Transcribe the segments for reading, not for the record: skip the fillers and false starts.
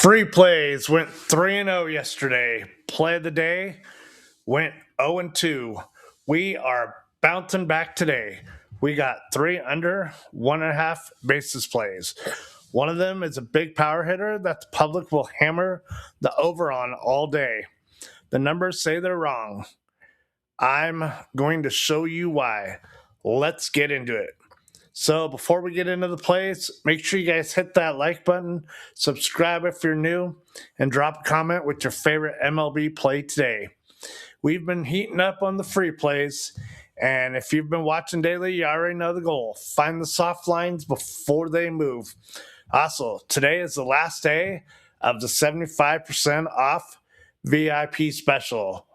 Free plays went 3-0 yesterday. Play of the day went 0-2. We are bouncing back today. We got 3 under, 1.5 basis plays. One of them is a big power hitter that the public will hammer the over on all day. The numbers say they're wrong. I'm going to show you why. Let's get into it. So before we get into the plays, make sure you guys hit that like button, subscribe if you're new, and drop a comment with your favorite MLB play today. We've been heating up on the free plays, and if you've been watching daily, you already know the goal. Find the soft lines before they move. Also, today is the last day of the 75% off VIP special.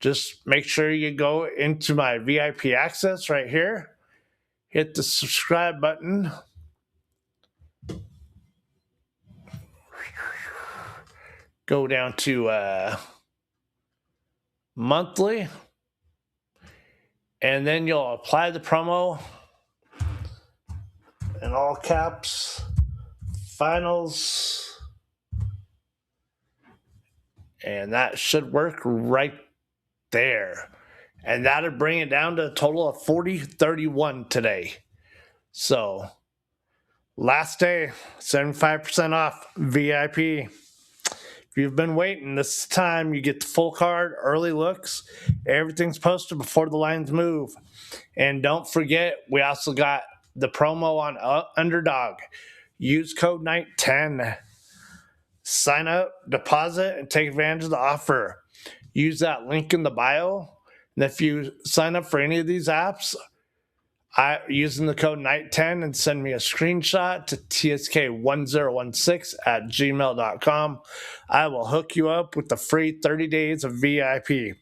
Just make sure you go into my VIP access right here. Hit the subscribe button. Go down to monthly. And then you'll apply the promo in all caps. Finals. And that should work right there. And that'll bring it down to a total of 40.31 today. So, last day, 75% off VIP. If you've been waiting, this time you get the full card, early looks. Everything's posted before the lines move. And don't forget, we also got the promo on Underdog. Use code NIGHT10. Sign up, deposit, and take advantage of the offer. Use that link in the bio. And if you sign up for any of these apps, using the code NIGHT10 and send me a screenshot to tsk1016@gmail.com, I will hook you up with the free 30 days of VIP.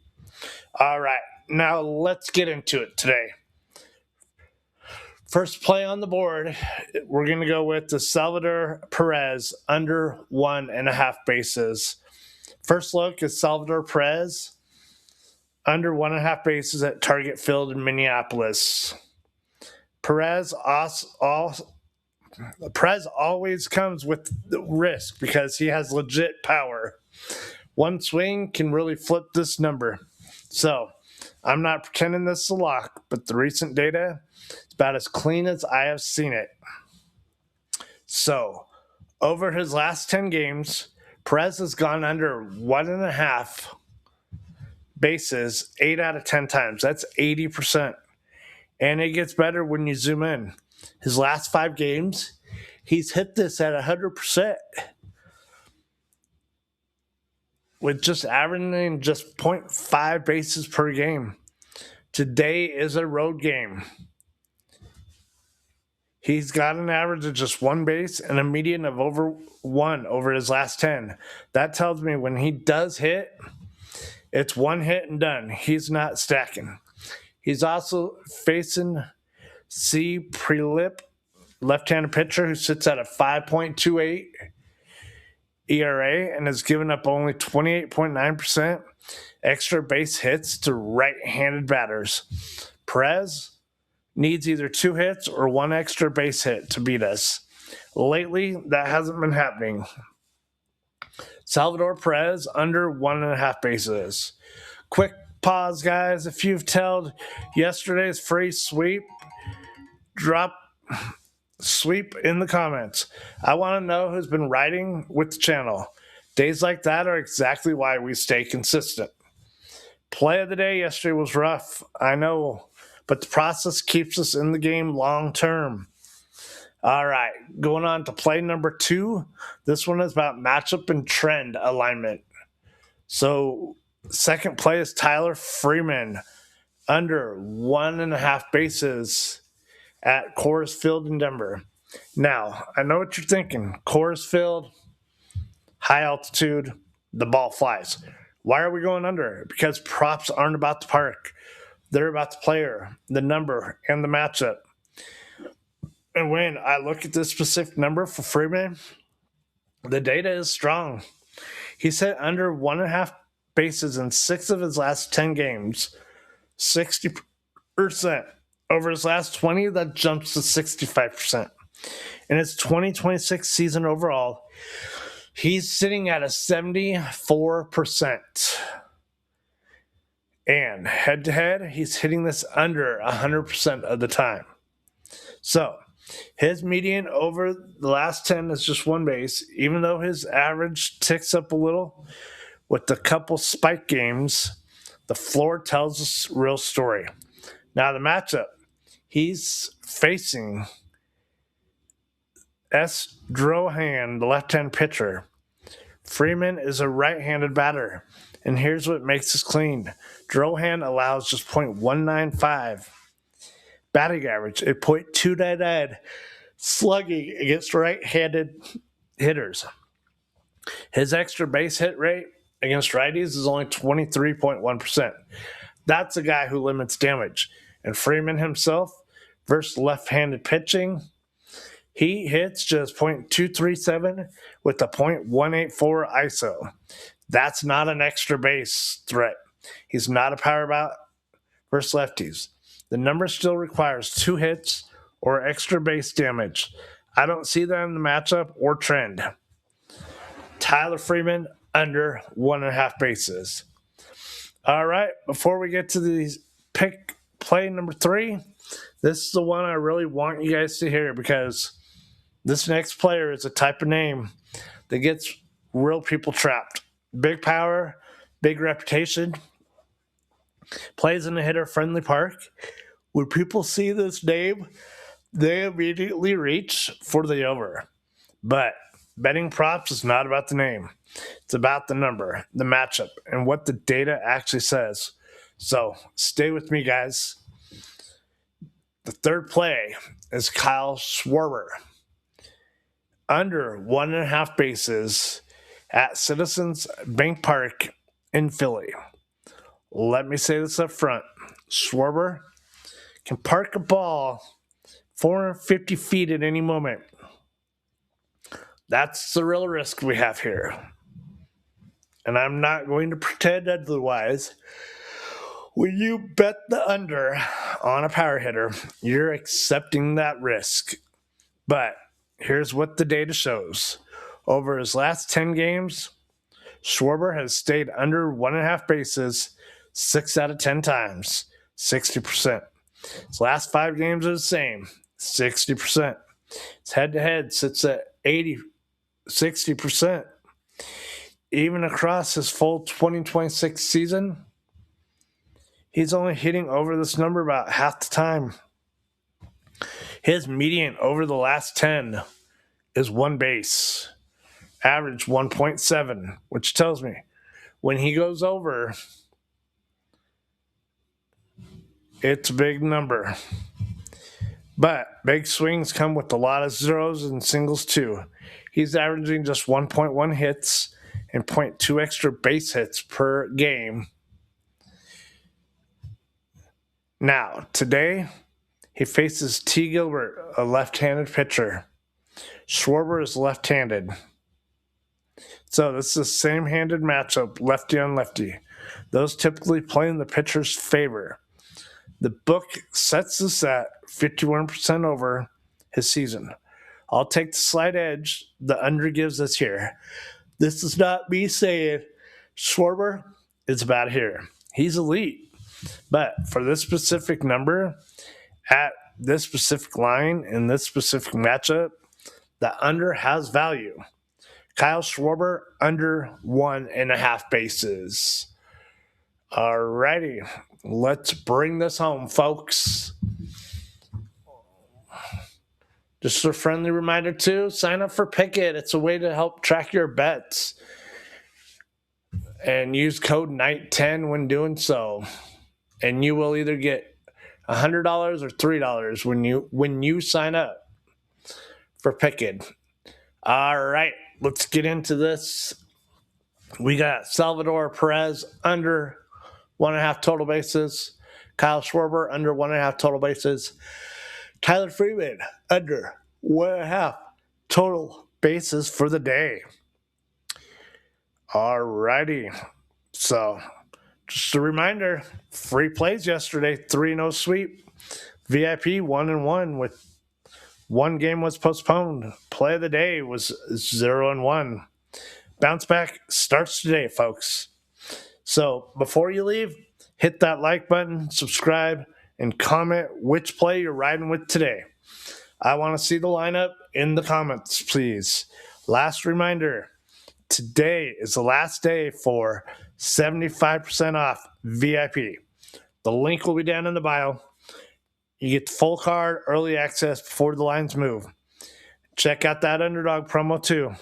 All right, now let's get into it today. First play on the board, we're going to go with the Salvador Perez under 1.5 bases. First look is Salvador Perez under 1.5 bases at Target Field in Minneapolis. Perez always comes with the risk because he has legit power. One swing can really flip this number. So I'm not pretending this is a lock, but the recent data is about as clean as I have seen it. So over his last 10 games, Perez has gone under 1.5 bases 8 out of 10 times. That's 80%. And it gets better when you zoom in. His last 5 games, he's hit this at 100%. With just averaging just 0.5 bases per game. Today is a road game. He's got an average of just 1 base and a median of over 1 over his last 10. That tells me when he does hit, it's 1 hit and done. He's not stacking. He's also facing C. Prelip, left-handed pitcher who sits at a 5.28 ERA and has given up only 28.9% extra base hits to right-handed batters. Perez needs either 2 hits or 1 extra base hit to beat us. Lately, that hasn't been happening. Salvador Perez under 1.5 bases. Quick pause, guys. If you've tailed yesterday's free sweep, drop sweep in the comments. I want to know who's been riding with the channel. Days like that are exactly why we stay consistent. Play of the day yesterday was rough, I know, but the process keeps us in the game long term. All right, going on to play number 2. This one is about matchup and trend alignment. So second play is Tyler Freeman under 1.5 bases at Coors Field in Denver. Now, I know what you're thinking. Coors Field, high altitude, the ball flies. Why are we going under? Because props aren't about the park. They're about the player, the number, and the matchup. And when I look at this specific number for Freeman, the data is strong. He's hit under 1.5 bases in 6 of his last 10 games, 60%. Over his last 20, that jumps to 65%. In his 2026 season overall, He's sitting at a 74%. And head-to-head, he's hitting this under 100% of the time. So his median over the last 10 is just one base, even though his average ticks up a little with a couple spike games. The floor tells us real story. Now the matchup, he's facing S. Drohan, the left-hand pitcher. Freeman is a right-handed batter. And here's what makes this clean. Drohan allows just .195 batting average at .299 slugging against right-handed hitters. His extra base hit rate against righties is only 23.1%. That's a guy who limits damage. And Freeman himself versus left-handed pitching, he hits just .237 with a .184 ISO. That's not an extra base threat. He's not a power bat versus lefties. The number still requires 2 hits or extra base damage. I don't see that in the matchup or trend. Tyler Freeman under 1.5 bases. All right, before we get to these pick play number 3, this is the one I really want you guys to hear because this next player is a type of name that gets real people trapped. Big power, big reputation, plays in a hitter-friendly park. When people see this name, they immediately reach for the over. But betting props is not about the name. It's about the number, the matchup, and what the data actually says. So stay with me, guys. The third play is Kyle Schwarber. Under 1.5 bases at Citizens Bank Park in Philly. Let me say this up front. Schwarber can park a ball 450 feet at any moment. That's the real risk we have here. And I'm not going to pretend otherwise. When you bet the under on a power hitter, you're accepting that risk. But here's what the data shows. Over his last 10 games, Schwarber has stayed under 1.5 bases 6 out of 10 times, 60%. His last 5 games are the same, 60%. His head-to-head sits at 60%. Even across his full 2026 season, he's only hitting over this number about half the time. His median over the last 10 is 1 base. Average 1.7, which tells me when he goes over, it's a big number. But big swings come with a lot of zeros and singles too. He's averaging just 1.1 hits and 0.2 extra base hits per game. Now, today, he faces T. Gilbert, a left-handed pitcher. Schwarber is left-handed. So this is the same-handed matchup, lefty on lefty. Those typically play in the pitcher's favor. The book sets this at 51% over his season. I'll take the slight edge the under gives us here. This is not me saying Schwarber is about here. He's elite. But for this specific number, at this specific line, in this specific matchup, the under has value. Kyle Schwarber under 1.5 bases. All righty, let's bring this home, folks. Just a friendly reminder, too, sign up for Pickett. It's a way to help track your bets. And use code NIGHT10 when doing so. And you will either get $100 or $3 when you sign up for Pickett. All right, let's get into this. We got Salvador Perez under 1.5 total bases. Kyle Schwarber under 1.5 total bases. Tyler Freeman under 1.5 total bases for the day. All righty. So, just a reminder, free plays yesterday, 3-0 sweep. VIP 1-1 with 1 game was postponed. Play of the day was 0-1. Bounce back starts today, folks. So before you leave, hit that like button, subscribe, and comment which play you're riding with today. I want to see the lineup in the comments, please. Last reminder, today is the last day for 75% off VIP. The link will be down in the bio. You get the full card, early access before the lines move. Check out that Underdog promo too.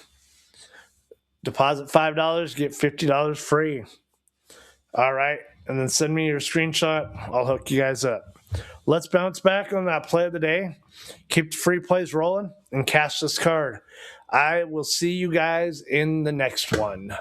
Deposit $5, get $50 free. All right, and then send me your screenshot. I'll hook you guys up. Let's bounce back on that play of the day. Keep the free plays rolling and cash this card. I will see you guys in the next one.